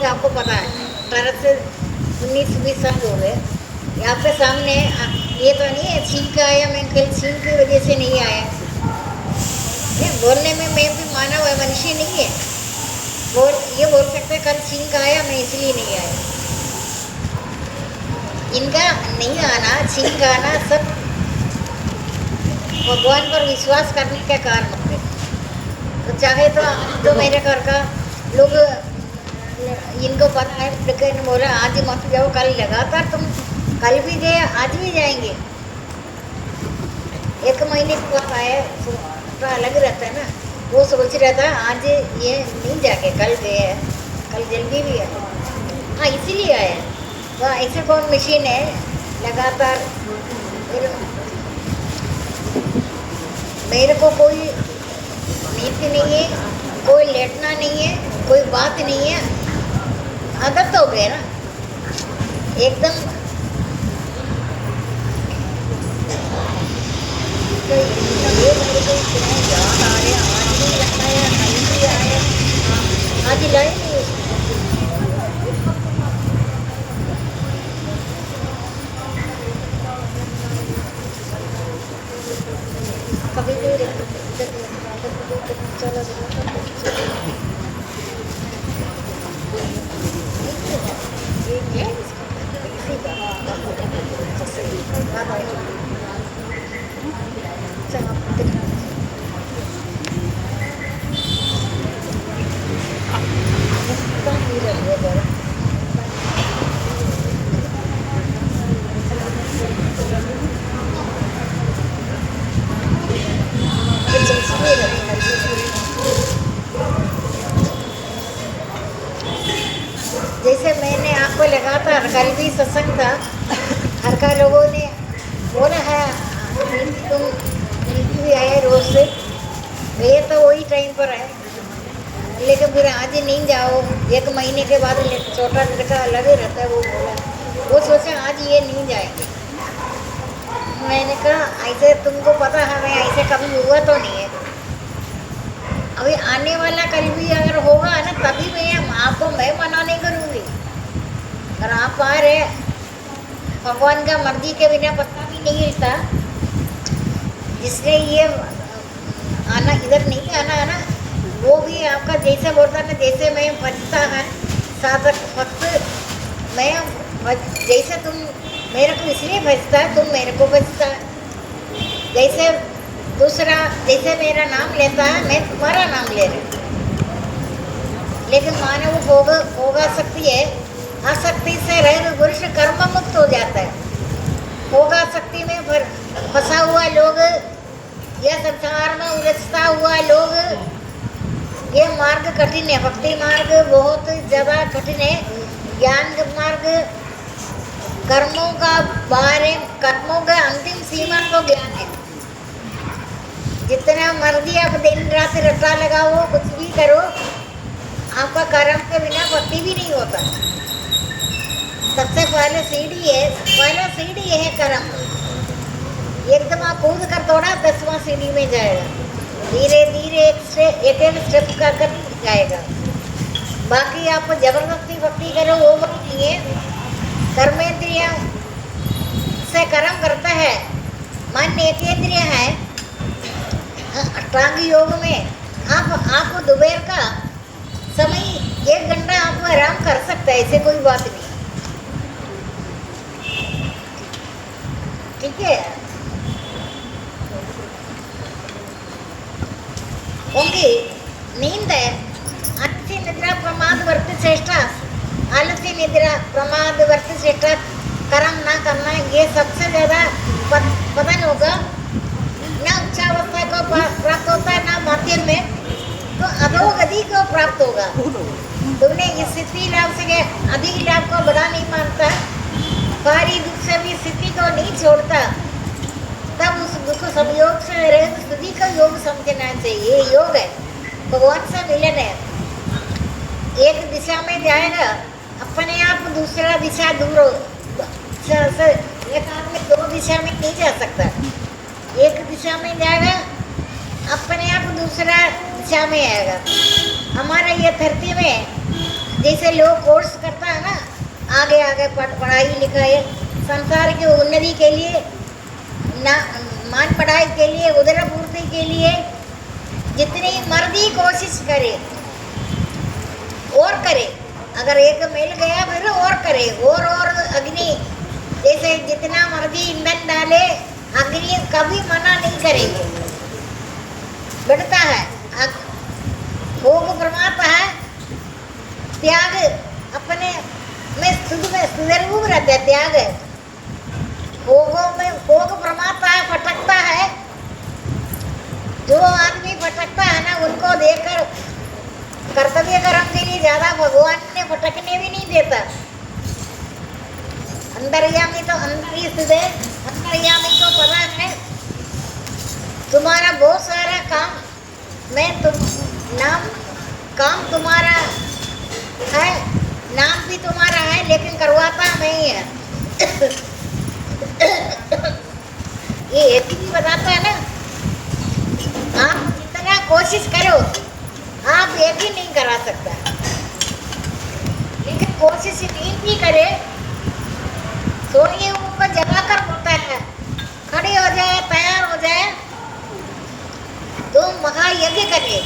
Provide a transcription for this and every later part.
आपको पता है 18 से 19-20 साल हो गए। यहाँ पे सामने ये तो नहीं है छींक आया, मैं कल छींक की वजह से नहीं आया। ये बोलने में मैं भी मानव है, मनुष्य नहीं है। ये बोल सकते कल छींक आया, मैं इसलिए नहीं आया। इनका नहीं आना, छींक आना सब भगवान पर विश्वास करने के कारण होते। तो चाहे तो मेरे घर का लोग इनको पता है, लेकिन बोला आज मत जाओ, कल लगातार तुम कल भी गए आज भी जाएंगे। 1 महीने के बाद आए तो अलग रहता है ना। वो सोच रहा था आज ये नहीं जाके कल गए, कल जल्दी भी आए। हाँ इसीलिए आया। तो ऐसे कौन मशीन है लगातार। मेरे को कोई नीति नहीं है, कोई लेटना नहीं है, कोई बात नहीं है। आदत हो गया ना एकदम। तो ये मेरे को इतना याद आ रहा है, आज भी लगता है कल भी आया, आज लाए नहीं उसको। कभी भी चला जैसे मैंने आपको लगातार कल भी सत्संग था, हर का लोगों ने बोला है तुम भी आए रोज से, गए तो वही टाइम पर है, लेकिन फिर आज नहीं जाओ। 1 महीने के बाद छोटा लड़का अलग ही रहता है, वो बोला, वो सोचा आज ये नहीं जाएंगे। मैंने कहा ऐसे तुमको पता है मैं ऐसे कभी हुआ तो नहीं है। अभी आने वाला कल भी अगर होगा ना तभी मैं मना नहीं करूँगी। अगर आप आ रहे, भगवान का मर्जी के बिना पता भी नहीं हिलता। जिसने ये आना इधर नहीं आना है ना, वो भी आपका जैसे बोलता है ना, जैसे मैं बचता है साधक वक्त मैं जैसे तुम मेरे को इसलिए बचता है, तुम मेरे को बचता है। जैसे दूसरा जैसे मेरा नाम लेता है, मैं तुम्हारा नाम ले रही हूँ। लेकिन मानव होगा शक्ति है, आसक्ति से रहित पुरुष कर्म मुक्त हो जाता है। होगा शक्ति में फंसा हुआ लोग या संसार में उलझता हुआ लोग, ये मार्ग कठिन है। भक्ति मार्ग बहुत ज़्यादा कठिन है। ज्ञान मार्ग कर्मों का अंतिम सीमा तो ज्ञान है। जितना मर्जी आप दिन रात रट्टा लगाओ, कुछ भी करो, आपका कर्म के बिना भक्ति भी नहीं होता। सबसे पहले सीढ़ी है कर्म। एकदम आप कूद कर थोड़ा 10वां सीढ़ी में जाएगा, धीरे धीरे एक स्टेप कर जाएगा। बाकी आप जबरदस्ती भक्ति करो वो बात नहीं है। कर्मेंद्रिय से कर्म करता है, मन एकेंद्रिय है। अष्टांग योग में आपको दोपहर का समय 1 घंटा आप आराम कर सकते हैं, ऐसे कोई बात नहीं। ठीक है, उनकी नींद है। आलस्य निद्रा प्रमाद वर्त चेष्टा, आलस्य निद्रा प्रमाद वर्त चेष्टा कर्म ना करना, ये सबसे ज़्यादा पतन होगा। ना उच्चावस्था को प्राप्त होता है, ना मध्यम में, तो अधोगति को प्राप्त होगा। तुमने इस स्थिति लाभ से अधिक लाभ को बड़ा नहीं मानता, भारी दुख से भी स्थिति को नहीं छोड़ता, तब उस दुख संयोग से रहित स्थिति का योग समझना चाहिए। योग है, भगवान से मिलन है। एक दिशा में जाएगा, अपने आप दूसरा दिशा दूर हो। एक आदमी 2 दिशा में नहीं जा सकता। एक दिशा में जाएगा, अपने आप दूसरा दिशा में आएगा। हमारा ये धरती में जैसे लोग कोर्स करता है ना, आगे आगे पढ़ाई लिखाई संसार की उन्नति के लिए, ना मान पढ़ाई के लिए, उदर पूर्ति के लिए जितनी मर्जी कोशिश करे और करे। अगर एक मिल गया फिर और करे, और अग्नि, जैसे जितना मर्जी ईंधन डाले अग्नि कभी मना नहीं करेंगे, बढ़ता है। भोग प्रमाता है, त्याग अपने में शुद्ध में सुधर्व रहता है। त्याग भोगों में भोग प्रमाता है, फटकता है। जो आदमी भटकता है ना, उनको देखकर कर्तव्य कर्म के लिए ज्यादा भगवान ने भटकने भी नहीं देता। अंतर्यामी तो अंदर ही स्थित है, अंतर्यामी को पता है तुम्हारा बहुत सारा काम, मैं तुम नाम काम तुम्हारा है, नाम भी तुम्हारा है, लेकिन करवाता नहीं है। ये एक ही बताता है ना, आप जितना कोशिश करो आप एक ही नहीं करा सकता, लेकिन कोशिश नहीं भी करे तो ये ऊपर जगा कर होता है, खड़े हो जाए, तैयार हो जाए, तुम महायज्ञ करे,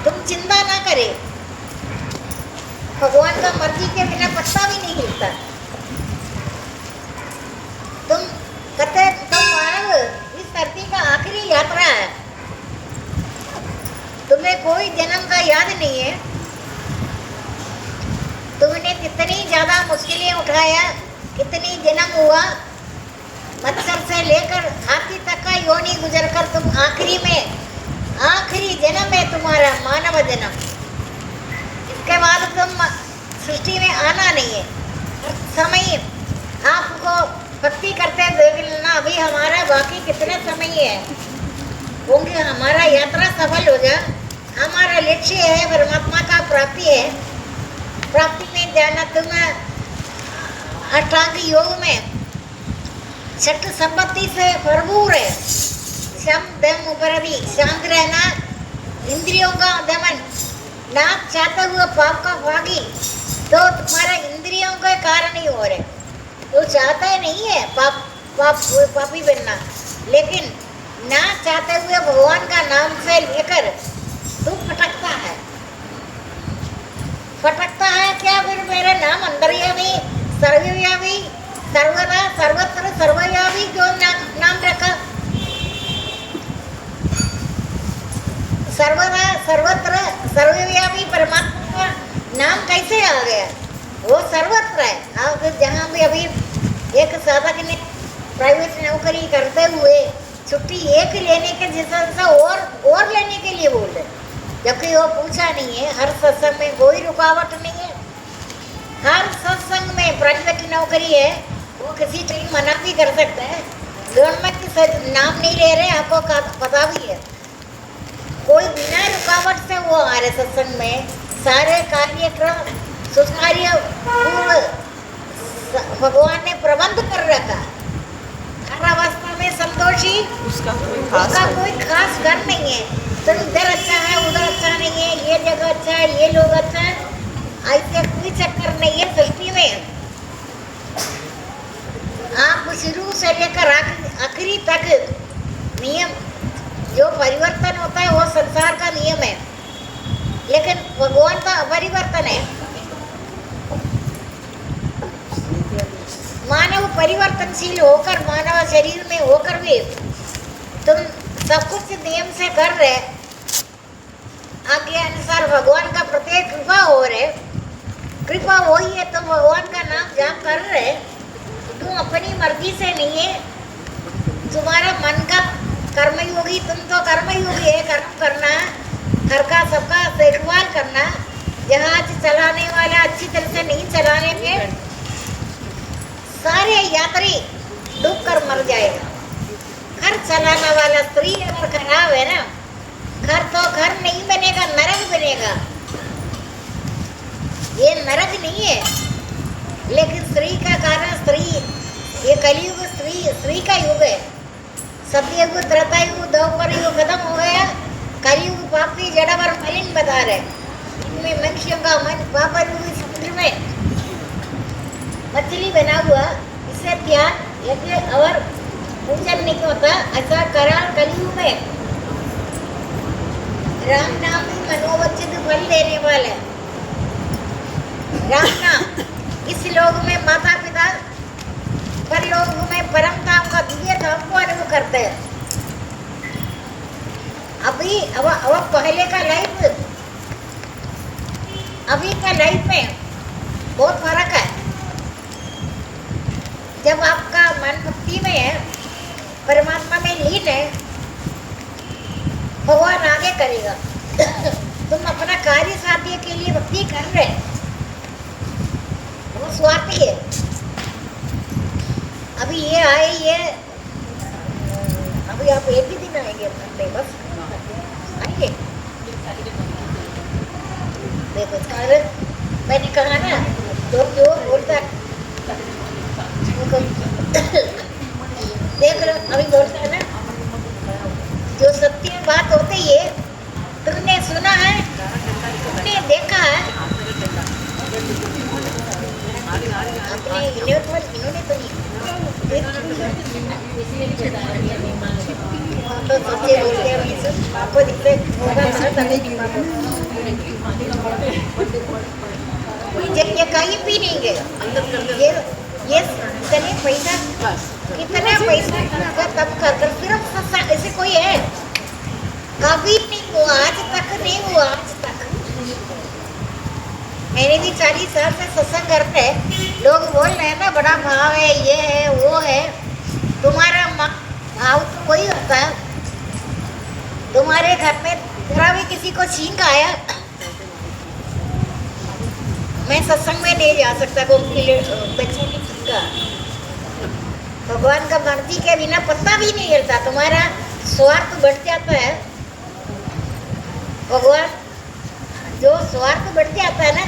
तुम चिंता ना करे। भगवान का मर्जी के बिना पत्ता भी नहीं हिलता। तुम कहते तुम मानव इस धरती का आखिरी यात्रा है, तुम्हें कोई जन्म का याद नहीं है। तुमने कितनी ज्यादा मुश्किलें उठाया, कितनी जन्म हुआ, मच्छर से लेकर हाथी तक का योनि गुजर कर तुम आखिरी में, आखिरी जन्म है तुम्हारा मानव जन्म। इसके बाद तुम सृष्टि में आना नहीं है। समय आपको भक्ति करते देख लेना, अभी हमारा बाकी कितने समय है, क्योंकि हमारा यात्रा सफल हो जाए। हमारा लक्ष्य है परमात्मा का प्राप्ति है। प्राप्ति में जाना तुम अष्टांग योग में छठ संपत्ति से भरपूर है। शम दम उपरधि, शांत रहना, इंद्रियों का दमन, ना चाहते हुए पाप का भागी, तो तुम्हारा इंद्रियों के कारण ही हो रहे। तो चाहता ही नहीं है पापी बनना, लेकिन ना चाहते हुए भगवान का नाम से लेकर तू फटकता है। फटकता है क्या? फिर मेरा नाम अंतर्यामी, सर्वव्यापी, सर्वदा सर्वत्र सर्वव्यापी क्यों नाम रखा? सर्वदा सर्वत्र सर्वव्यापी परमात्मा का नाम कैसे आ गया? वो सर्वत्र है। आप जहाँ भी अभी एक साधक ने प्राइवेट नौकरी करते हुए छुट्टी एक लेने के जैसा और लेने के लिए बोल रहे, जबकि वो पूछा नहीं है। हर सत्संग में कोई रुकावट नहीं है, हर सत्संग में प्राइवेट नौकरी है, वो किसी टाइम मना भी कर सकता है। गवर्नमेंट से नाम नहीं ले रहे, आपको पता भी है। कोई बिना रुकावट से वो आ रहे सत्संग में, सारे कार्यक्रम सुचार्य पूर्ण भगवान ने प्रबंध कर रखा। हर अवस्था में संतोषी, उसका कोई खास घर नहीं है। तो इधर अच्छा है, उधर अच्छा नहीं है, ये जगह अच्छा है, ये लोग अच्छा है, ऐसे कोई चक्कर नहीं है सृष्टि में। आप शुरू से लेकर आखिरी तक नियम जो परिवर्तन होता है वो संसार का नियम है, लेकिन भगवान का अपरिवर्तन है। मानव परिवर्तनशील होकर, मानव शरीर में होकर भी तुम सब कुछ नियम से कर रहे, आज्ञा अनुसार भगवान का प्रत्येक कृपा हो रहे। कृपा वही है, तुम भगवान का नाम जाप कर रहे, तुम अपनी मर्जी से नहीं है। तुम्हारा मन का कर्मयोगी, तुम तो कर्मयोगी है, कर्म करना, घर का सबका देखभाल करना। जहाज चलाने वाला अच्छी तरह से नहीं चलाने पे सारे यात्री डूब कर मर जाएगा। घर चलाने वाला स्त्री अगर खराब है ना, घर तो घर नहीं बनेगा, नरक बनेगा। ये नरक नहीं है, लेकिन स्त्री का कारण, स्त्री, ये कलयुग स्त्री का युग है। सतयुग, त्रेतायुग, द्वापर युग खत्म हो गया, कलयुग पापी जड़वर मलिन बता रहे। इनमें मनुष्यों का मन पाप रूप बना हुआ, इससे ध्यान यज्ञ और पूजन नहीं होता। ऐसा कराल कलयुग में राम नाम ही मनोवचित फल देने वाला है। राम नाम इस लोक में माता पिता, परलोक में परम धाम का दिव्य धाम को अनुभव करते हैं। अभी अब पहले का लाइफ, अभी का लाइफ में बहुत फर्क है। जब आपका मन भक्ति में है, परमात्मा में लीन है, भगवान आगे करेगा। तुम अपना कार्य साध्य के लिए भक्ति कर रहे हैं, वो स्वार्थी है। अभी ये आए, ये अभी आप एक ही दिन आएंगे मंडे, बस आएंगे। देखो सर, मैंने कहा ना, लोग जो बोलता देख लो, अभी बोलता है ना, जो सत्य बात होती है, तुमने सुना है, तुमने देखा है, अपने इन्होंने तो नहीं तो सच्चे बोलते हैं, आपको दिखते होगा ये कहीं भी नहीं गया। ये कितना पैसा तब कर सिर्फ सत्संग, ऐसे कोई है कभी नहीं हुआ, आज तक नहीं हुआ। आज तक मैंने भी 40 साल से सत्संग करते हैं। लोग बोल रहे हैं ना, बड़ा भाव है, ये है, वो है। तुम्हारा भाव तो वही होता है। तुम्हारे घर में जरा भी किसी को छींक आया, मैं सत्संग में नहीं जा सकता, बच्चे ने छींका। भगवान का मर्जी के बिना पत्ता भी नहीं हिलता। तुम्हारा स्वार्थ बढ़ जाता है। भगवान जो स्वार्थ बढ़ जाता है ना,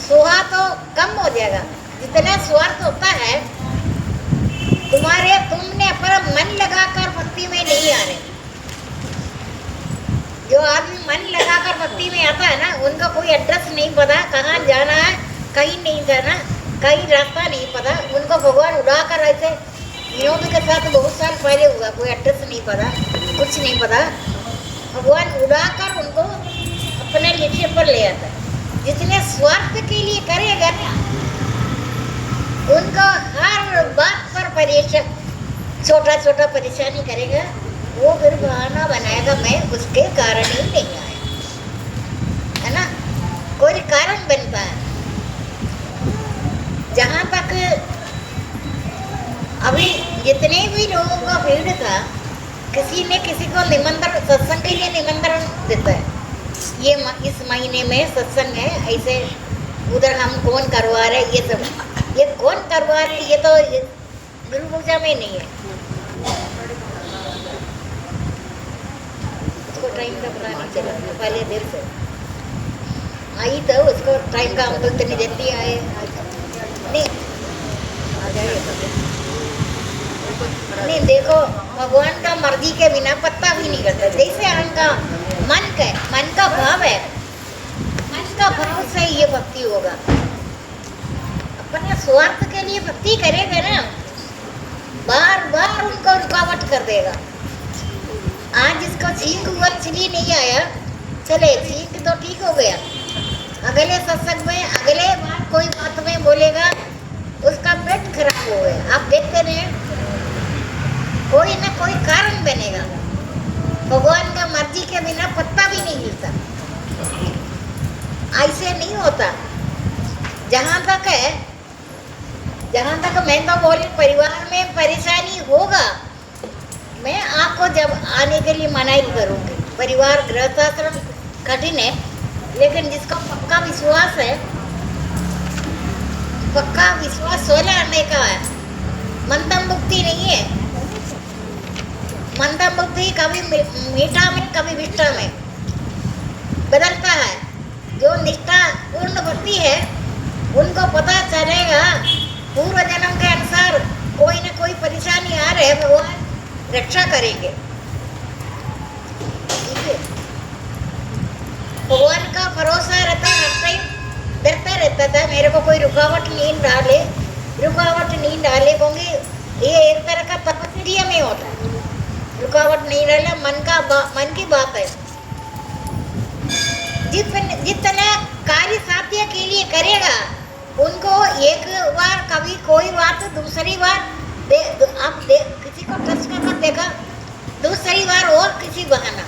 सोहा तो कम हो जाएगा। जितना स्वार्थ होता है, तुमने अपना मन लगाकर भक्ति में नहीं आ रहे। जो आदमी मन लगाकर भक्ति में आता है ना, उनका कोई एड्रेस नहीं पता, कहाँ जाना है, कहीं नहीं जाना, कहीं रास्ता नहीं पता। उनको भगवान उड़ा कर ऐसे, विनोद के साथ बहुत साल पहले हुआ, कोई एड्रेस नहीं पता, कुछ नहीं पता। भगवान उड़ाकर उनको अपने लक्ष्य पर ले आता है। जितने स्वार्थ के लिए करेगा ना, उनको हर बात पर परेशान, छोटा छोटा परेशानी करेगा, वो फिर बहाना बनाएगा, मैं उसके कारण ही नहीं आया, है ना। कोई कारण बनता है। जहाँ तक अभी जितने भी लोगों का भीड़ था, किसी ने किसी को निमंत्रण, सत्संग के लिए निमंत्रण देता है। ये इस महीने में सत्संग है, ऐसे उधर हम कौन करवा रहे, ये सब ये कौन करवा रहे, ये तो गुरु पूजा में नहीं है। उसको टाइम का पता नहीं चला, पहले देर से आई तो उसको टाइम का हम तो नहीं देती आए नहीं आ जाए। नहीं देखो, भगवान का मर्जी के बिना पत्ता भी नहीं करता। जैसे हमका मन का भाव है, मन का भाव से ये भक्ति होगा। अपने स्वार्थ के लिए भक्ति करेगा ना, बार बार उनको रुकावट कर देगा। आज इसको छींक हुआ, इसलिए नहीं आया, चले छींक तो ठीक हो गया। अगले सत्संग में अगले बार कोई बात में बोलेगा, उसका पेट खराब हो गया। आप देखते रहे, कोई ना कोई कारण बनेगा। भगवान का मर्जी के बिना पत्ता भी नहीं हिलता। ऐसे नहीं होता। जहाँ तक मैं तो बोली, परिवार में परेशानी होगा, मैं आपको जब आने के लिए मनाही करूँगी। परिवार गृहस्थाश्रम कठिन है, लेकिन जिसका पक्का विश्वास है, पक्का विश्वास 16 आने का है। मंदम मुक्ति नहीं है। मंदम मुक्ति कभी मीठा में, कभी विष्ठा में बदलता है। जो निष्ठा पूर्ण भक्ति है, उनको पता चलेगा पूर्व जन्म के अनुसार कोई न कोई परेशानी आ रहे, भगवान रक्षा करेंगे। ठीक है, भगवान का भरोसा रहता, हर टाइम डरता रहता था, मेरे को कोई रुकावट नहीं डाले। रुकावट नहीं डाले होंगे। ये एक तरह का तपस्या में होता है, रुकावट नहीं डाला, मन की बात है। जितना कार्य साध्य के लिए करेगा उनको एक बार कभी कोई बात, दूसरी बार किसी को टच कर देखा, दूसरी बार और किसी बहाना।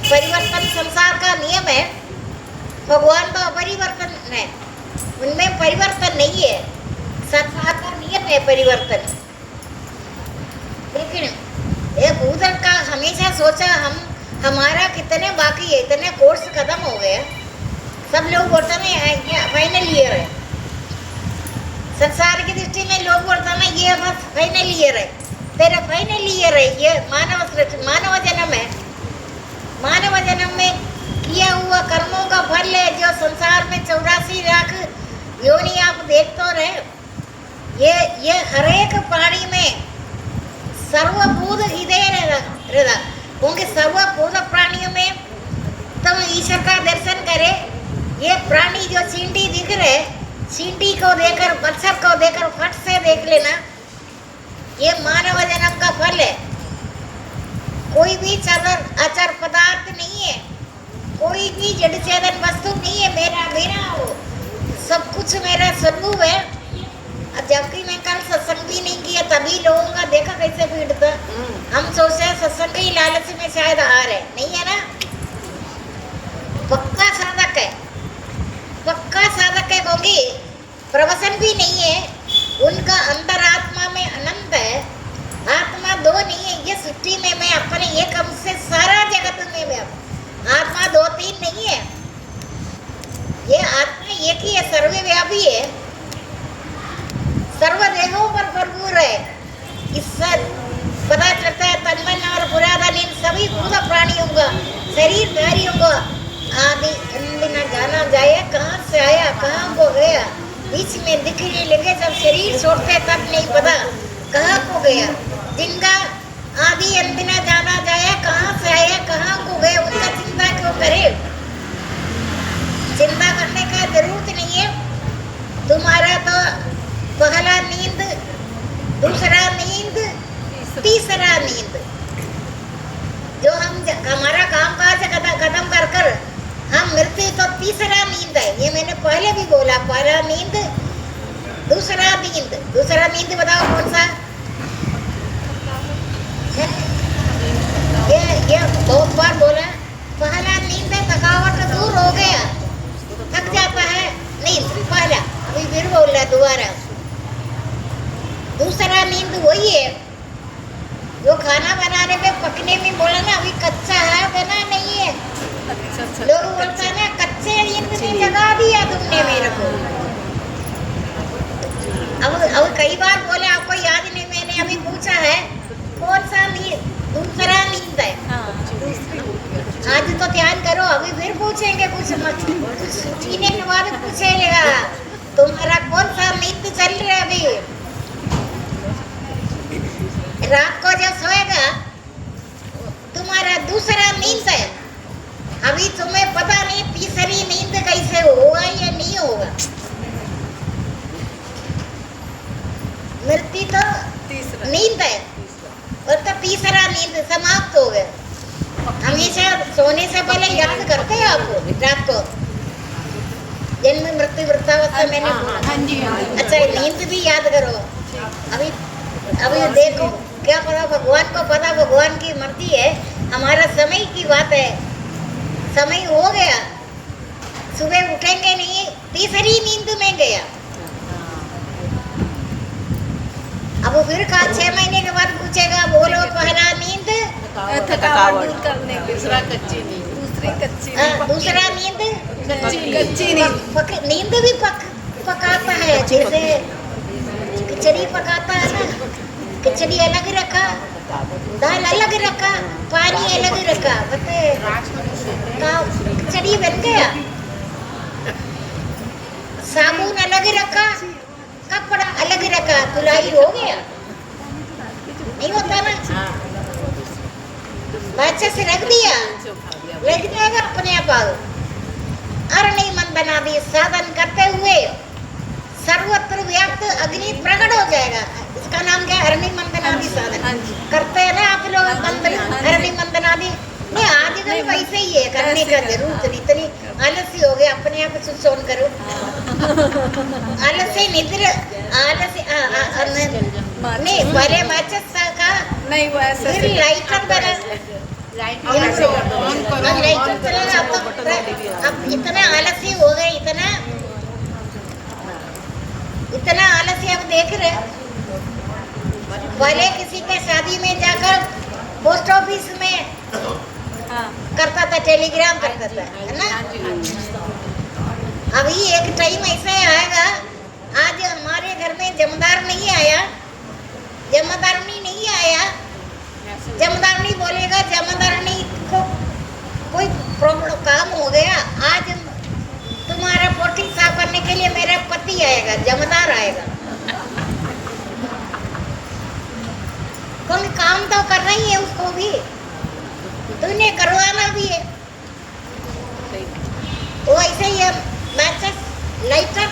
परिवर्तन संसार का नियम है, भगवान तो अपरिवर्तन है, उनमें परिवर्तन नहीं है, संसार का नियम है परिवर्तन। लेकिन एक उधर का हमेशा सोचा हमारा कितने बाकी है, इतने कोर्स खत्म हो गए, सब लोग बोलते हैं फाइनल ईयर है। संसार की दृष्टि में लोग बोलते हैं ये बस फाइनल ईयर है, तेरा फाइनल ईयर है, ये मानव जन्म है। मानव जन्म में किया हुआ कर्मों का फल है, जो संसार में 84 लाख योनि आप देख तो रहे। ये हर एक प्राणी में सर्वभूत हृदय रहता, क्योंकि सर्वभूत प्राणियों में तुम ईश्वर का दर्शन करे। ये प्राणी जो चींटी दिख रहे, चींटी को देखकर, मच्छर को देखकर फट से देख लेना, ये मानव जन्म का फल है। कोई भी अचर पदार्थ नहीं है, कोई भी जड़ चेतन वस्तु नहीं है मेरा हो, सब कुछ मेरा स्वरूप है। जबकि मैं कल सत्संग भी नहीं किया, तभी लोगों का देखा कैसे भीड़ था। हम सोचते हैं सत्संग की लालच में शायद आ रहे, नहीं है ना। पक्का साधक है, पक्का साधक है, क्योंकि प्रवचन भी नहीं है, उनका अंतरात्मा में अनंत है। आत्मा दो नहीं है, ये सृष्टि में मैं अपने एक अंश से सारा जगत में व्यापक, आत्मा दो तीन नहीं है, ये आत्मा एक ही है, सर्वव्यापी है, सर्वदेहों पर भरपूर है। इससे पता चलता है तन्मन और पुरातन इन सभी भूत प्राणियों का, शरीरधारियों का आदि न जाना जाए, कहाँ से आया कहाँ को गया। बीच में दिखने लगे जब शरीर छोड़ते तब नहीं पता कहाँ को गया। जिनका आदि अंत न जाना जाए, कहाँ से आया कहाँ को गया, उनका चिंता क्यों करे। चिंता करने का जरूरत नहीं है। तुम्हारा तो पहला नींद, दूसरा नींद, तीसरा नींद, जो हमारा काम काज खत्म कर हम मृत्यु, तो तीसरा नींद है। ये मैंने पहले भी बोला, पहला नींद, दूसरा नींद बताओ कौन सा है? ये बहुत बार बोला। पहला नींद है, थकावट दूर हो गया, थक जाता है नींद, पहला। अभी फिर बोल रहा दोबारा। दूसरा नींद वही है जो खाना बनाने में, पकने में बोला ना, अभी कच्चा है, बना नहीं है। लोग बोलते हैं ना कच्चे नींद में जगा दिया तुमने मेरे को। अब कई बार बोले, आपको याद नहीं, मैंने अभी पूछा है कौन सा नींद, दूसरा नींद है। आज तो ध्यान करो, अभी फिर पूछेंगे कुछ पीने के बाद पूछेगा तुम्हारा कौन सा नींद चल रहा है। अभी रात को जब सोएगा तुम्हारा दूसरा नींद है। अभी तुम्हें पता नहीं तीसरी नींद कैसे होगा या नहीं होगा। मृत्यु तो नींद है, और तो तीसरा नींद समाप्त हो गया। हमेशा सोने से पहले याद करते हैं आपको रात को, जन्म मृत्यु वृद्धावस्था मैंने बोला। अच्छा, नींद भी याद करो। अभी देखो, क्या पता, भगवान को पता, भगवान की मर्जी है। हमारा समय की बात है, समय हो गया, सुबह उठेंगे नहीं, तीसरी नींद में गया। अब फिर 6 महीने के बाद पूछेगा, बोलो पहला नींद, थकावट दूर करने, दूसरा कच्ची नींद, दूसरा नींद कच्ची नींद। नींद भी पकाता है, जैसे खिचड़ी पकाता है ना, खिचड़ी अलग रखा, दाल अलग रखा, पानी अलग रखा, खिचड़ी बन गया। साबुन अलग रखा, कपड़ा अलग रखा, धुलाई हो गया। नहीं होता ना, अच्छे से रख दिया, लग जाएगा अपने आप। अरे नहीं, मन बना दी साधन करते हुए करने का जरूरत नहीं, इतनी आलसी हो गए अपने आप सुन करो आलसी निद्र आलसी नहीं पहले मैचेस का नहीं वो ऐसे फिर लाइटर बना लाइट ऑन करो लाइटर चलेगा अब इतना आलसी हो गए इतना आलसी अब देख रहे पहले किसी के शादी में जाकर पोस्ट ऑफिस में हाँ करता था टेलीग्राम करता था है ना अभी एक टाइम ऐसा आएगा आज हमारे घर में जमदार नहीं आया जमदारनी नहीं आया जमदारनी बोलेगा जमदारनी को कोई प्रॉब्लम काम हो गया आज तुम्हारा पोटी साफ करने के लिए मेरा पति आएगा जमदार आएगा क्योंकि काम तो करना ही है उसको भी तूने करवाना भी है वो ऐसे ही है मैचेस लाइटर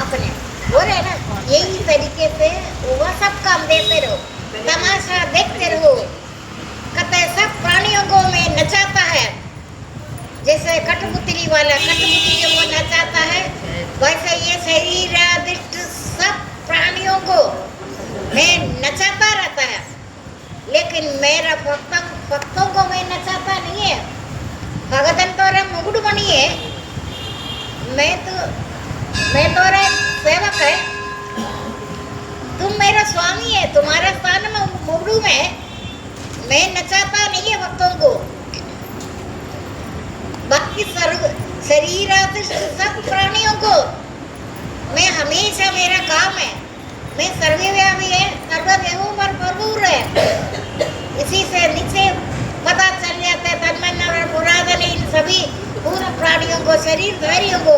अपने हो रहे ना यही तरीके से वो सब काम देते रहो तमाशा देखते रहो कहते सब प्राणियों को मैं नचाता है जैसे कठपुतली वाला कठपुतली वो नचाता है वैसे ये शरीर आदिष्ट सब प्राणियों को मैं नचाता रहता है लेकिन मेरा भक्तों को मैं नचाता नहीं है भगतन तो रे मुकुट बनी है मैं तो रे सेवक है तुम मेरा स्वामी है तुम्हारे स्थान में मुकुट में मैं नचाता नहीं है भक्तों को बाकी शरीर सब प्राणियों को मैं हमेशा मेरा काम है मैं सर्वव्यापी है सर्वदेव पर भरपूर है इसी से नीचे पता चल जाता है तन्मय पुरातन इन सभी पूर्ण प्राणियों को शरीरधारियों को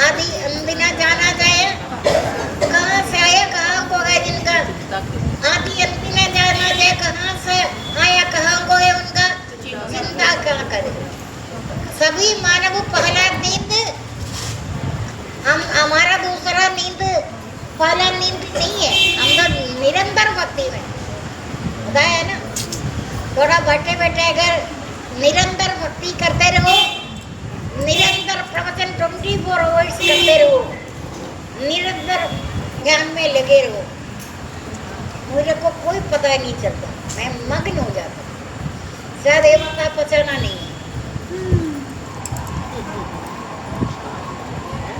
आदि अंतिना जाना जाए कहाँ से आया कहाँ को है जिनका आदि अंतिना जाना जाए कहाँ से आया कहाँ को है उनका चिंता क्या करे सभी मानव पहला नींद हमारा दूसरा नींद पहला नींद नहीं है हम तो निरंतर भक्ति में बताया है ना थोड़ा बैठे बैठे अगर निरंतर भक्ति करते रहो निरंतर प्रवचन 24 आवर्स करते रहो निरंतर ज्ञान में लगे रहो मुझे को कोई पता नहीं चलता मैं मग्न हो जाता शायद ये पता पचाना नहीं है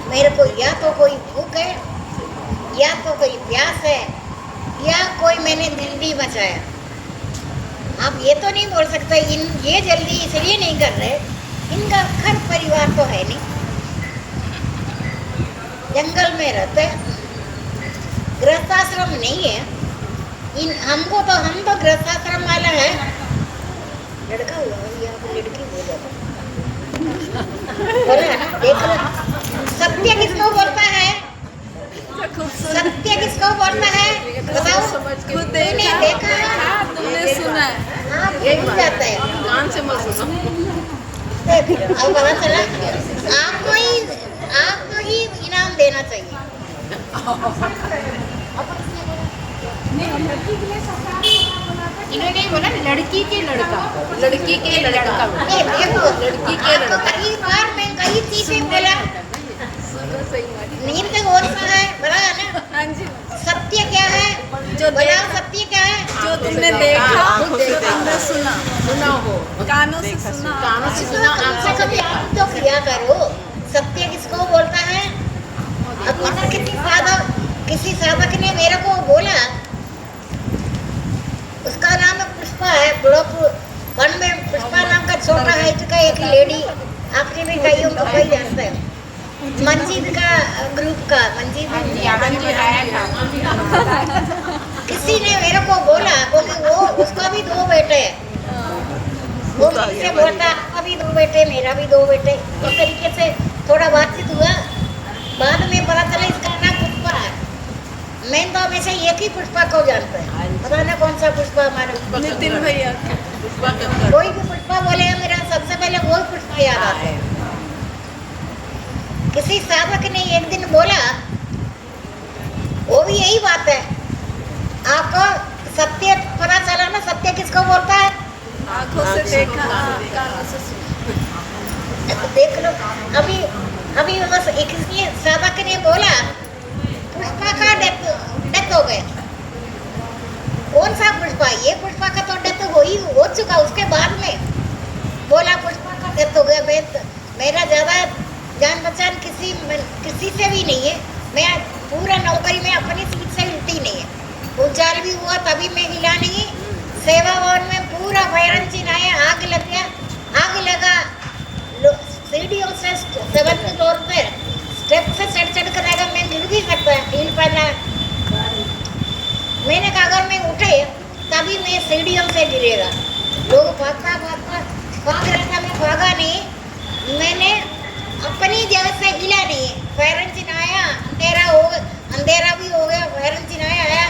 मेरे को या तो कोई भूख है या तो कोई प्यास है या कोई मैंने जल्दी मचाया आप ये तो नहीं बोल सकते ये जल्दी इसलिए नहीं कर रहे इनका घर परिवार तो है नहीं जंगल में रहते गृहस्थाश्रम नहीं है हम तो गृहस्थाश्रम वाला है लड़का हुआ या लड़की हो जाता बोला ना देख लो सत्य किसको बोलता है सत्य किसको बोलता है बताओ खुद तूने देखा है तुमने सुना है हाँ भूल जाता है कान से मत सुनो अब पता चला आपको ही इनाम देना चाहिए इन्होंने बोला लड़की के लड़का लड़की के लड़का ये देखो लड़की के आपको लड़का कई बार मैं कई चीजें बोला सुनो सही बात नींद कौन सा है बड़ा है ना हाँ जी सत्य क्या है जो बताओ सत्य क्या है जो तुमने देखा आँखों से तुमने सुना सुना हो कानों से सुना कानों से सुना आँखों से कभी आप तो किया करो सत्य किसको बोलता है अब मतलब किसी साधक ने मेरे को बोला उसका नाम पुष्पा है ब्लॉक 1 में पुष्पा नाम का छोटा हाइट का एक लेडी आपने भी कई उनको कई जानते हैं मंजीत का ग्रुप का मंजीत किसी ने मेरे को बोला क्योंकि वो उसका भी 2 बेटे हैं वो मुझसे बोलता आपका भी 2 बेटे मेरा भी 2 बेटे इस तरीके से थोड़ा बातचीत हुआ बाद में पता चला इसका नाम पुष्पा है मैं तो हमेशा एक ही पुष्पा को जानता है पता ना कौन सा पुष्पा हमारा नितिन भैया कोई भी पुष्पा बोलेगा मेरा सबसे पहले वो पुष्पा याद आता है किसी साधक ने एक दिन बोला वो भी यही बात है आपको सत्य पता चला ना सत्य किसको बोलता है आँखों से देखा कानों से सुना देख लो, अभी अभी बस एक साधक ने बोला पुष्पा का डेथ हो गया। कौन सा पुष्पा? ये पुष्पा का तो डेथ हो चुका। उसके बाद में बोला पुष्पा का डेथ हो गया। मेरा ज्यादा जान पहचान किसी से भी नहीं है। मैं पूरा नौकरी में अपनी सीट से हिलती नहीं है। भूचाल भी हुआ तभी मैं हिला नहीं। सेवा भवन में पूरा फायर इंजन आया, आग लग गया। आग लगा, सीढ़ियों से 7th फ्लोर पे स्टेप से चढ़ कर आएगा। मैं गिर भी सकता है, हिल पाना। मैंने कहा अगर मैं उठे तभी मैं सीढ़ियों से गिरेगा। लोग भागता भाग रहा था, मैं भागा नहीं। मैंने अपनी जगह से हिला नहीं। फायर इंजन आया, अंधेरा भी हो गया। फायर इंजन आया।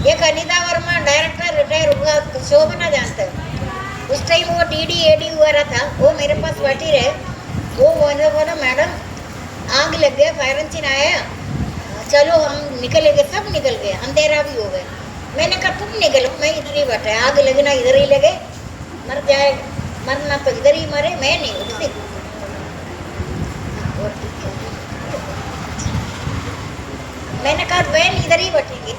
एक अनिता वर्मा डायरेक्टर रिटायर हुआ, शोभना जानते हैं। उस टाइम वो DD AD हुआ रहा था, वो मेरे पास बैठी रहे। वो बोला मैडम आग लग गया, फायर इंजन आया, चलो हम निकलेंगे। सब निकल गए, अंधेरा भी हो गया। मैंने कहा तुम निकलो, मैं इधर ही बैठा। आग लगना इधर ही लगे, मर जाए, मरना तो इधर ही मरे, मैं नहीं उठती। मैंने कहा बहन इधर ही बैठेंगे।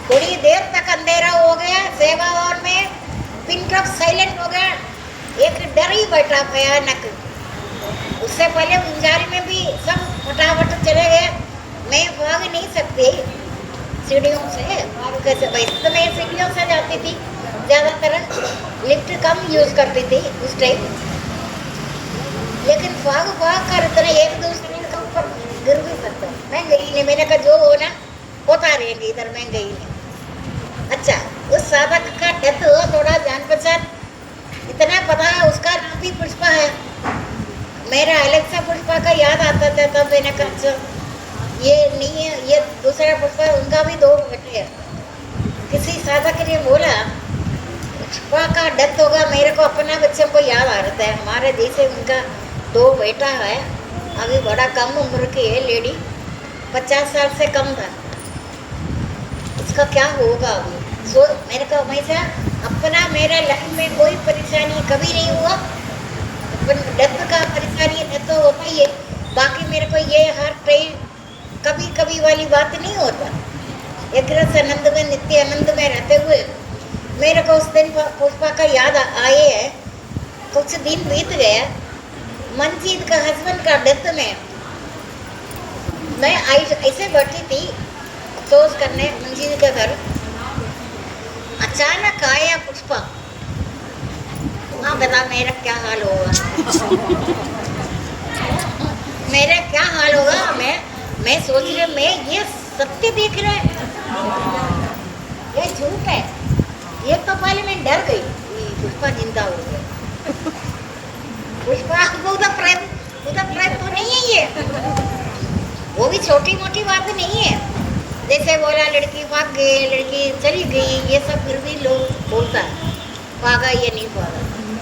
थोड़ी देर तक अंधेरा हो गया। सेवा भवन में पिन ड्रॉप साइलेंट हो गया। एक डर ही बैठा भयानक। उससे पहले गुंजारी में भी सब फटाफट चले गए। मैं भाग नहीं सकती सीढ़ियों से। भाग कैसे? वैसे तो मैं सीढ़ियों से जाती थी, ज़्यादातर लिफ्ट कम यूज़ करती थी उस टाइम। लेकिन भाग कर इतने एक दूसरे के ऊपर गिर भी सकता। मैं गई नहीं। मैंने कहा जो होना होता रहेंगे, इधर मैं गई नहीं। अच्छा, उस साधक का डेथ हुआ, थोड़ा जान पहचान इतना पता है। उसका नाम भी पुष्पा है। मेरा अलग सा पुष्पा का याद आता था, तब मैंने कहा ये नहीं है, ये दूसरा पुष्पा है। उनका भी 2 बेटे हैं। किसी साधक ने बोला पुष्पा का डेथ होगा। मेरे को अपना बच्चों को याद आ रहा है। हमारे जैसे उनका 2 बेटा है। अभी बड़ा कम उम्र की है लेडी, 50 साल से कम था। इसका क्या होगा अभी? मेरे को हमेशा अपना मेरा लाइफ में कोई परेशानी कभी नहीं हुआ। डेथ का परेशानी डेथ तो होता ही है। बाकी मेरे को ये हर टाइम कभी वाली बात नहीं होता। एक रस आनंद में, नित्य आनंद में रहते हुए मेरे को उस दिन पुष्पा का याद आए है। कुछ दिन बीत गया। मनजीत का हस्बैंड का डेथ में मैं ऐसे बैठी थी अफसोस करने मंजीत के घर। अचानक आया पुष्पा। हाँ बता मेरा क्या हाल होगा? मेरा क्या हाल होगा? मैं सोच रही हूँ, मैं ये सत्य देख रहा है, ये झूठ है। ये तो पहले मैं डर गई, पुष्पा जिंदा हो गया। पुष्पा उधर प्रेम तो नहीं है ये। वो भी छोटी मोटी बात नहीं है। जैसे बोला लड़की भाग गई, लड़की चली गई, ये सब फिर भी लोग बोलता है भागा ये नहीं भागा।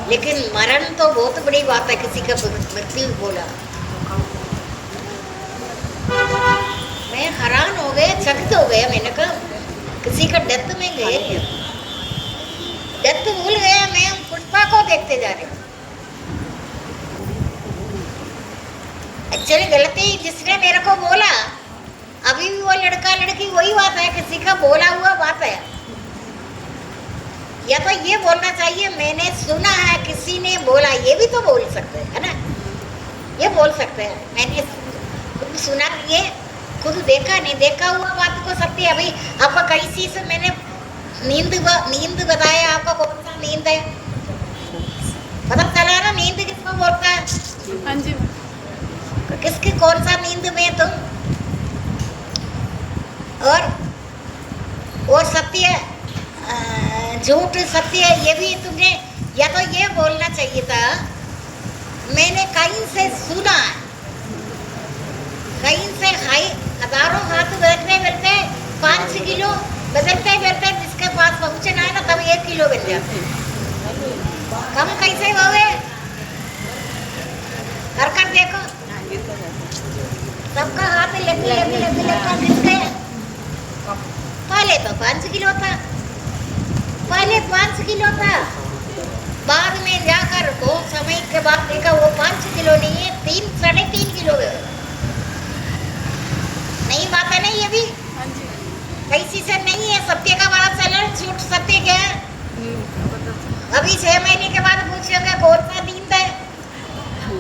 लेकिन मरण तो बहुत बड़ी बात है। किसी का मृत्यु बोला, मैं हैरान हो गया, चकित हो गया। मैंने कहा किसी का डेथ में गए, डेथ भूल गया। मैं पुष्पा को देखते जा रही हूँ। एक्चुअली गलती जिसने मेरे को बोला, अभी भी वो लड़का लड़की वही बात है, किसी का बोला हुआ बात है। या तो ये बोलना चाहिए मैंने सुना है, किसी ने बोला, ये भी तो बोल सकते हैं, है ना? ये बोल सकते हैं मैंने खुद सुना, ये खुद देखा नहीं, देखा हुआ बात को सत्य। अभी आपको कई चीज मैंने नींद बताया, आपको कौन सा नींद है पता चला ना? नींद किसको बोलता है? हाँ जी। किसकी कौन सा नींद में तुम? और सत्य झूठ सत्य, ये भी तुमने या तो ये बोलना चाहिए था मैंने कहीं से सुना, कहीं से हजारों हाथ बढ़ते 5 किलो बदलते जिसके पास पहुंचना है ना तब 1 किलो बन जाते। कम कैसे हो गए? हरकत देखो, सबका हाथ लग घिस गया। पहले तो 5 किलो था, पहले 5 किलो था, बाद में जाकर तो समय के बाद देखा वो 5 किलो नहीं है, 3-3.5 किलो है। नई बात है नहीं, ये भी हाँ जी। कैसी से नहीं है। सत्य का बड़ा चैलेंज, झूठ सत्य क्या है। अभी 6 महीने के बाद पूछेंगे कौन सा नींद है।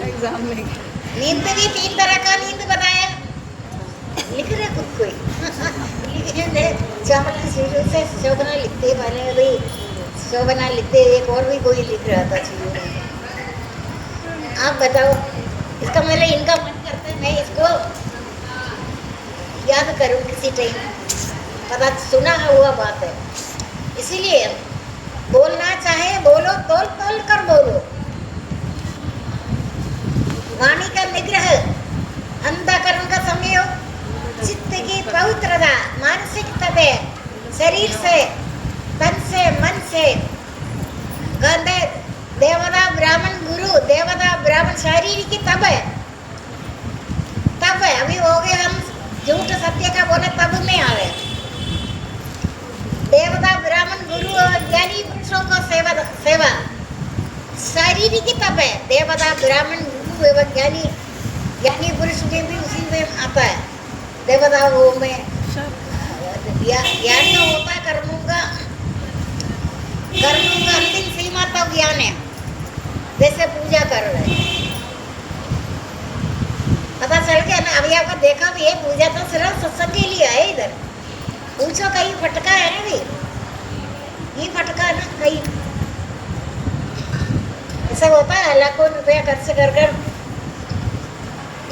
एग्जाम में नींद भी 3 तरह का नींद बताया, लिख रहे खुद कोई चावल शुरू से शोभना लिखते पहले भाई, शोभना लिखते, एक और भी कोई लिख रहा था चीजों। आप बताओ, इसका मतलब इनका मन करता है मैं इसको याद करूं किसी टाइम, पता सुना हुआ बात है। इसीलिए बोलना चाहे बोलो, तोल तोल कर बोलो। वाणी का निग्रह, अंतःकरण का संयोग, चित्त की पवित्रता, मानसिक तबे, शरीर से, तन से, मन से। कहते देवता ब्राह्मण गुरु, देवता ब्राह्मण शारीरिक की तब है, तब है। अभी हो गए हम झूठ सत्य का बोले तब में आ गए। देवता ब्राह्मण गुरु और ज्ञानी पुरुषों को सेवा शारीरिक की तब है। देवता ब्राह्मण गुरु एवं ज्ञानी पुरुष में भी उसी में आता है। देवताओं में ज्ञान होता है कर्मों का अंतिम सीमा तक ज्ञान है। जैसे पूजा कर रहे हैं, पता चल गया ना। अभी आपका देखा भी है, पूजा तो सिर्फ सत्संग के लिए है। इधर पूछो कहीं फटका है ना भी, ये फटका ना कहीं ऐसा होता है। लाखों रुपया खर्च कर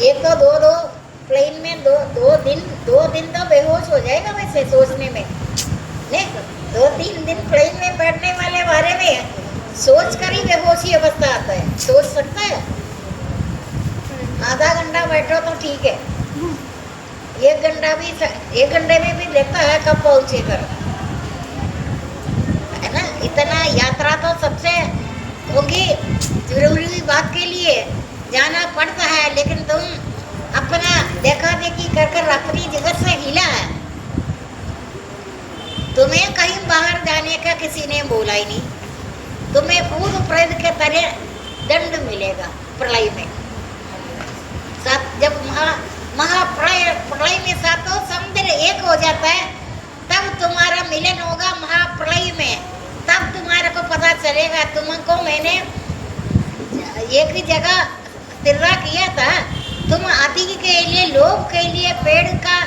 एक तो दो प्लेन में दो दिन तो बेहोश हो जाएगा वैसे सोचने में। नहीं 2-3 दिन प्लेन में बैठने वाले बारे में सोच कर ही बेहोशी अवस्था आता है। सोच सकता है, आधा घंटा बैठो तो ठीक है, 1 घंटे में भी देखता है कब पहुंचे कर, है ना। इतना यात्रा तो सबसे होगी जरूरी बात के लिए जाना पड़ता है, लेकिन तुम अपना देखा देखी कर अपनी जगह से हिला है। तुम्हें कहीं बाहर जाने का किसी ने बोला ही नहीं। तुम्हें भूत प्रेत के तरह दंड मिलेगा प्रलय में। जब महाप्रलय में सातों समुद्र एक हो जाता है, तब तुम्हारा मिलन होगा महाप्रलय में। तब तुम्हारे को पता चलेगा। तुमको मैंने एक ही जगह तिर्रा किया था। तुम आदि के लिए, लोभ के लिए, पेड़ का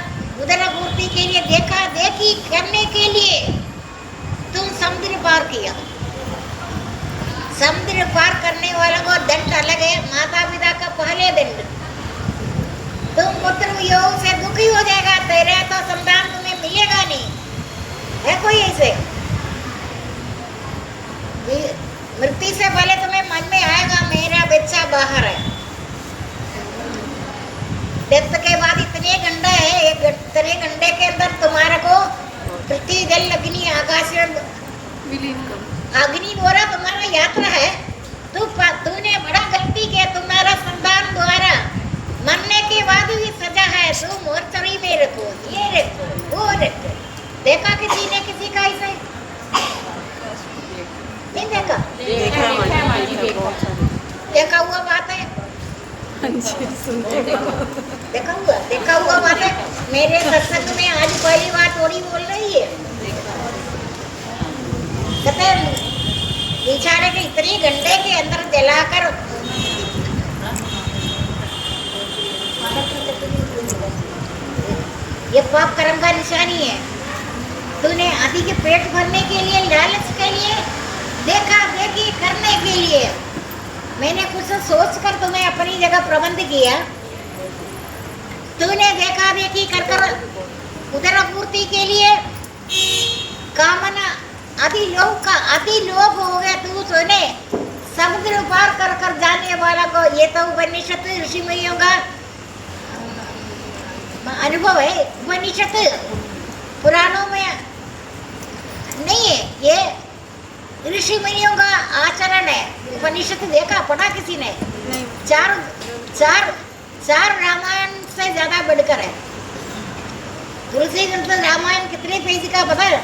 उदरपूर्ति के लिए, देखा देखी करने के लिए तुम समुद्र पार किया। समुद्र पार करने वालों को दंड अलग है, माता पिता का पहले दंड। तुम पुत्र योग से दुखी हो जाएगा, तेरे तो संतान तुम्हें मिलेगा नहीं। है कोई ऐसे? मृत्यु से पहले तुम्हें मन में आएगा मेरा बच्चा बाहर है। डेथ के बाद इतने घंटा है, इतने घंटे के अंदर तुम्हारे को पृथ्वी जल अग्नि आकाश अग्नि द्वारा तुम्हारा यात्रा है। तूने बड़ा गलती किया। तुम्हारा संतान द्वारा मरने के बाद भी सजा है। तू मोर्चरी में रखो, ये रखो, वो रखो। देखा किसी ने किसी का ऐसे नहीं देखा? देखा हुआ बात है, देखा हुआ बात है। मेरे सत्संग में आज पहली बार थोड़ी बोल रही है। कहते बेचारे के इतने घंटे के अंदर जलाकर ये पाप कर्म का निशानी है। तूने आदि के पेट भरने के लिए, लालच के लिए, देखा देखी करने के लिए मैंने कुछ सोच कर तुम्हें अपनी जगह प्रबंध किया। तूने देखा देखी कर उदर पूर्ति के लिए कामना आदि लोभ हो गया। तू सोने समुद्र पार कर जाने वाला को, ये तो उपनिषद ऋषि मुनियों का अनुभव है। उपनिषद पुराणों में नहीं है, ये ऋषि मुनियों का आचरण है। उपनिषद देखा पढ़ा किसी ने? चार रामायण से ज्यादा बढ़कर है। तुलसी रामायण कितने पेज का पता है?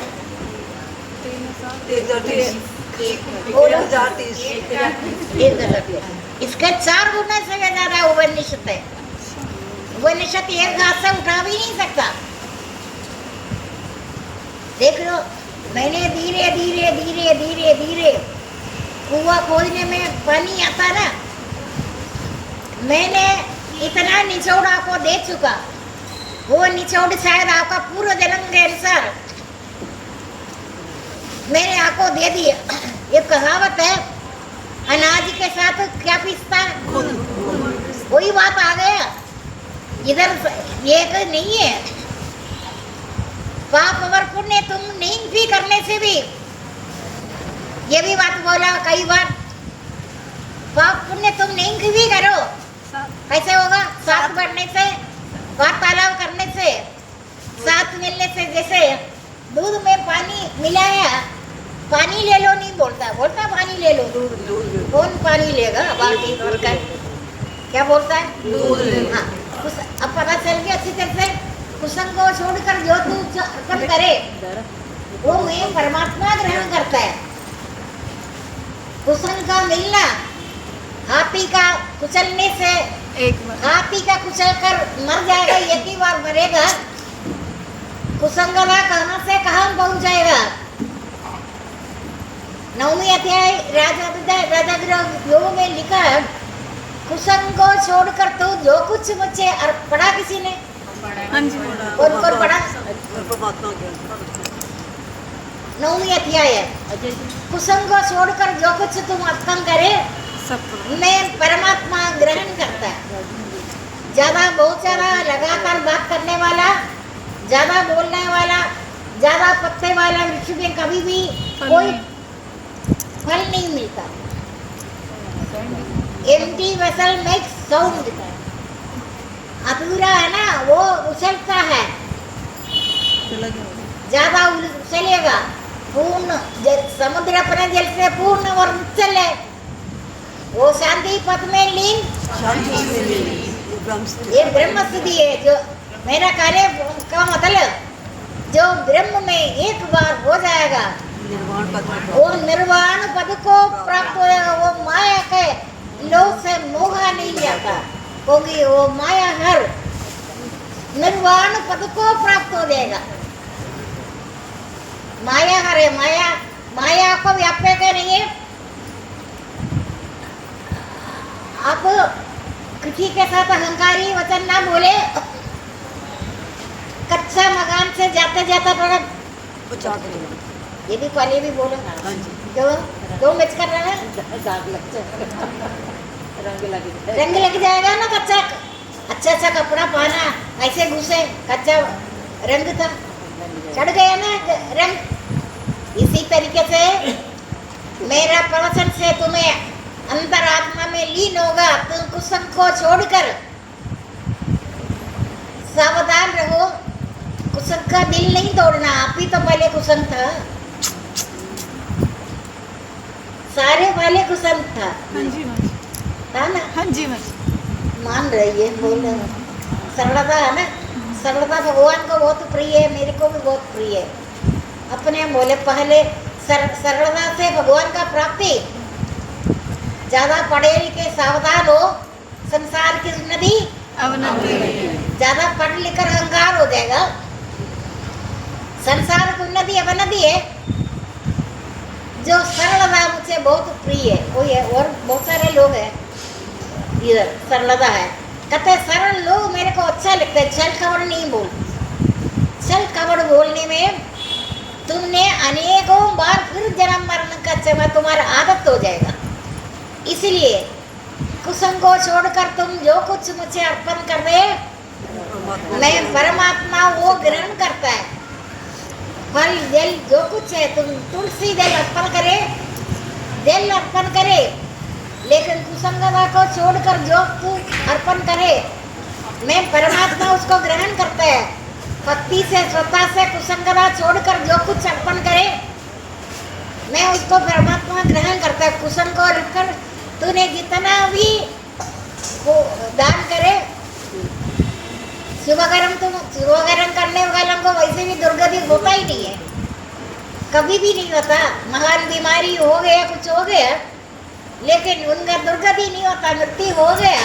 बोलो। जाति एक जाति है। इसका 4 गुना से ज्यादा उपनिषद है। उपनिषद एक हाथ से उठा भी नहीं सकता। देख लो, मैंने धीरे धीरे धीरे धीरे धीरे कुआं खोदने में पानी आता ना, मैंने इतना निचोड़ आपको दे चुका। वो निचोड़ शायद आपका पूर्व जन्म के अनुसार मैंने आपको दे दिया। ये कहावत है, अनाज के साथ क्या पिसता है, वही बात आ गया इधर। ये तो नहीं है, पाप और पुण्य तुम नहीं भी करने से भी, ये भी बात बोला कई बार, पाप पुण्य तुम नहीं भी करो, कैसे होगा? साथ बढ़ने से, वार्तालाप करने से, साथ मिलने से। जैसे दूध में पानी मिलाया, पानी ले लो नहीं बोलता, बोलता पानी ले लो। कौन पानी लेगा बाल्टी भर कर? क्या बोलता है? हाँ, अब पता चल गया अच्छी तरह से। कुसंग को छोड़कर जो तू अर्पण करे वो मैं परमात्मा ग्रहण करता है। कुसंग का मिलना, हाथी का कुचलने से, हाथी का कुचल कर मर जाएगा, एक ही बार मरेगा। कुसंगला कहाँ से कहाँ पहुंच जाएगा? 9वीं अध्याय राजा योग में लिखा है, कुसंग को छोड़कर तो जो कुछ मुझे पढ़ा किसी ने? हाँ जी, कौन पढ़ा? परमात्मा के 9वीं अध्याय है। कुसंग को छोड़कर जो कुछ तुम अर्पण करे मैं परमात्मा ग्रहण करता है। ज्यादा बहुत ज्यादा लगातार बात करने वाला, ज्यादा बोलने वाला, ज्यादा पत्ते वाला वृक्ष में कभी भी कोई फल नहीं मिलता। एम्प्टी वेसल मेक्स साउंड, अधूरा है ना वो उछलता है, ज्यादा उछलेगा। पूर्ण समुद्र अपने जल से पूर्ण और उछल है, वो शांति पद में लीन, ये ब्रह्म स्थिति है। जो मेरा कार्य का मतलब जो ब्रह्म में एक बार हो जाएगा वो निर्वाण पद को प्राप्त होगा। वो माया के लोग से मोहा नहीं जाता, क्योंकि वो माया हर निर्वाण पद को प्राप्त हो जाएगा। माया हर है, माया को व्याप्य करेंगे। आप किसी के साथ अहंकारी वचन ना बोले। कच्चा मकान से जाते जाते ये भी पहले भी बोलो, क्यों मिच कर रहा है? रंग लग जाएगा ना कच्चा। अच्छा कपड़ा पहना, ऐसे घुसे, कच्चा रंग था, चढ़ गया ना रंग। इसी तरीके से मेरा प्रवचन से तुम्हें अंतरात्मा में लीन होगा। तुम कुसंग को छोड़कर सावधान रहो। कुसंग का दिल नहीं तोड़ना, आप ही तो पहले कुसंग था, सारे पहले कुसंग था। हाँ जी था ना? हाँ जी मान रही है, बोल सरलता है ना। सरलता भगवान को बहुत प्रिय है, मेरे को भी बहुत प्रिय है। अपने बोले पहले सरलता से भगवान का प्राप्ति। ज्यादा पढ़े लिखे सावधान हो, संसार की उन्नति ज्यादा पढ़ लिख कर अहंकार हो जाएगा। संसार की उन्नति अवनति है। जो सरलता मुझे बहुत प्रिय है वो है, और बहुत सारे लोग हैं इधर सरलता है, कहते सरल लोग मेरे को अच्छा लगता है। छल कपड़ नहीं बोल, छल कपड़ बोलने में तुमने अनेकों बार फिर जन्म मरण का समय तुम्हारा आदत हो जाएगा। इसलिए कुसंग को छोड़कर तुम जो कुछ मुझे अर्पण कर रहे, मैं परमात्मा वो ग्रहण करता है। फल जल जो कुछ है, तुम तुलसी जल अर्पण करे, जल अर्पण करे, लेकिन कुसंगता को छोड़कर जो तू अर्पण करे मैं परमात्मा उसको ग्रहण करता है। भक्ति से श्रद्धा से कुसंगता छोड़कर जो कुछ अर्पण करे मैं उसको परमात्मा ग्रहण करता है। कुसंग को रखकर तूने जितना भी दान करे, शुभकर्म करने वालों को वैसे भी दुर्गति होता ही नहीं है। कभी भी नहीं होता। महान बीमारी हो गया, कुछ हो गया, लेकिन उनका दुर्गति नहीं होता, मृत्यु हो गया।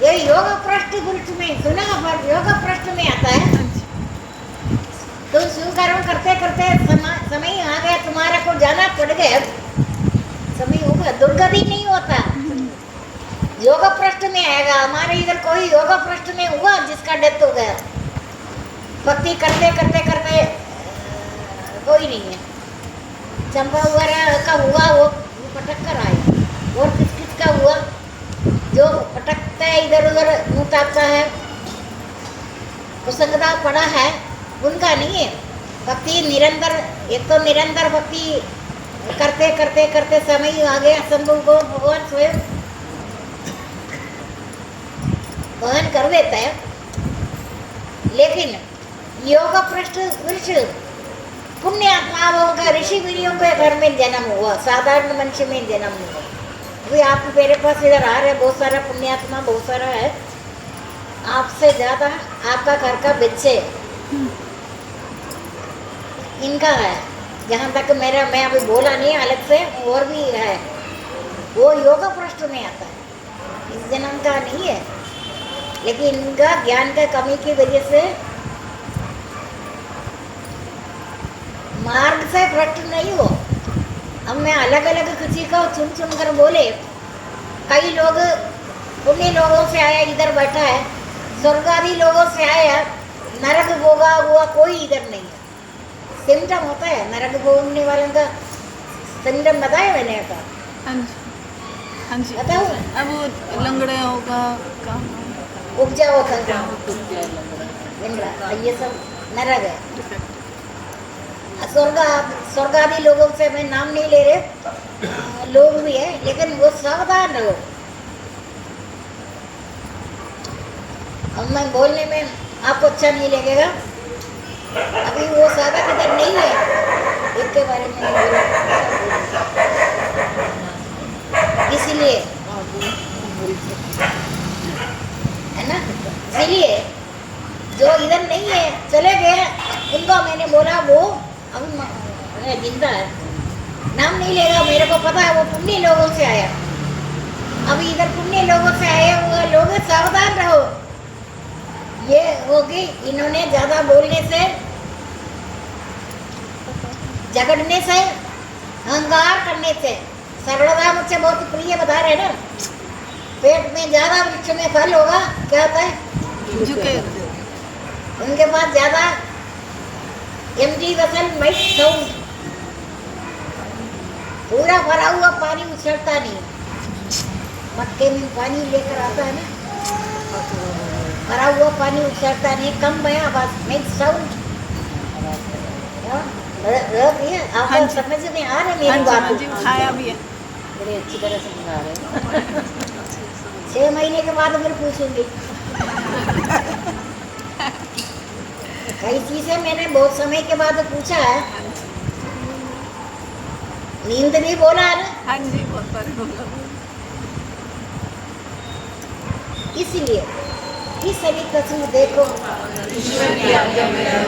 ये योग पृष्ठ गुरुच में सुना, पर योग पृष्ठ में आता है। तो स्वीकरण करते करते समय आ गया, तुम्हारा को जाना पड़ गया, समय होगा, दुर्गति नहीं होता, योग पृष्ठ में आएगा। हमारे इधर कोई योग पृष्ठ में हुआ जिसका डेथ हो गया, भक्ति करते करते करते कोई नहीं है। चंपा वगैरह का हुआ, वो पटक कर आए। और किस किस का हुआ, जो पटकता है इधर उधर मुँह ताकता है, कुसंगता पड़ा है, उनका नहीं है। भक्ति निरंतर, एक तो निरंतर भक्ति करते करते करते समय आ गया, संभव को भगवान स्वयं वहन कर देता है। लेकिन योग पृष्ठ वृक्ष पुण्य आत्माओं का, ऋषि मुनियों के घर में जन्म हुआ, साधारण मनुष्य में जन्म हुआ। अभी आप मेरे पास इधर आ रहे, बहुत सारा पुण्यात्मा, बहुत सारा है, आपसे ज़्यादा आपका घर का बच्चे इनका है। जहाँ तक मेरा, मैं अभी बोला नहीं अलग से, और भी है, वो योग पृष्ठ में आता है, इस जन्म का नहीं है। लेकिन इनका ज्ञान का कमी की वजह से मार्ग से भ्रष्ट नहीं हो। अब मैं अलग अलग किसी को चुन चुन कर बोले, कई लोग पुण्य लोगों से आया, इधर बैठा है, स्वर्ग आदि लोगों से आया, नरक भोगा हुआ कोई इधर नहीं है। सिम्टम होता है नरक भोगने वालों का, सिम्टम बताया मैंने का। हाँ जी, हाँ जी। बताओ, अब वो लंगड़े होगा काम, उपजा होता है, ये सब नरक है। स्वर्ग आदि लोगों से मैं नाम नहीं ले रहे, लोग भी है, लेकिन वो सावधान रहो। अब मैं बोलने में आपको अच्छा नहीं लगेगा, अभी वो साधक इधर नहीं है, इसके बारे में नहीं बोला, इसलिए है ना, इसलिए जो इधर नहीं है चले गए, उनको मैंने बोला वो अभी जिंदा है, नाम नहीं लेगा, मेरे को पता है वो पुण्य लोगों से आया। अभी इधर पुण्य लोगों से आए हुए लोग सावधान रहो। ये होगी, इन्होंने ज़्यादा बोलने से, झगड़ने से, अहंकार करने से, सरलता मुझसे बहुत प्रिय बता रहे ना, पेट में ज़्यादा वृक्ष में फल होगा, क्या होता है, झुके उनके पास ज़्यादा एमटी वसल माइट साउंड, पूरा भरा हुआ पानी उछलता नहीं, मटके में पानी लेकर आता है ना, भरा हुआ पानी उछलता नहीं, कम बया बस मेक साउंड। आपको समझ में आ रहा है मेरी बात? खाया भी है, बड़ी अच्छी तरह से बता रहे हैं। 6 महीने के बाद फिर पूछूंगी। कई चीजें मैंने बहुत समय के बाद पूछा है, नींद भी बोला है ना, हाँ जी, बहुत बार बोला। इसलिए इस सभी तस्वीर देखो।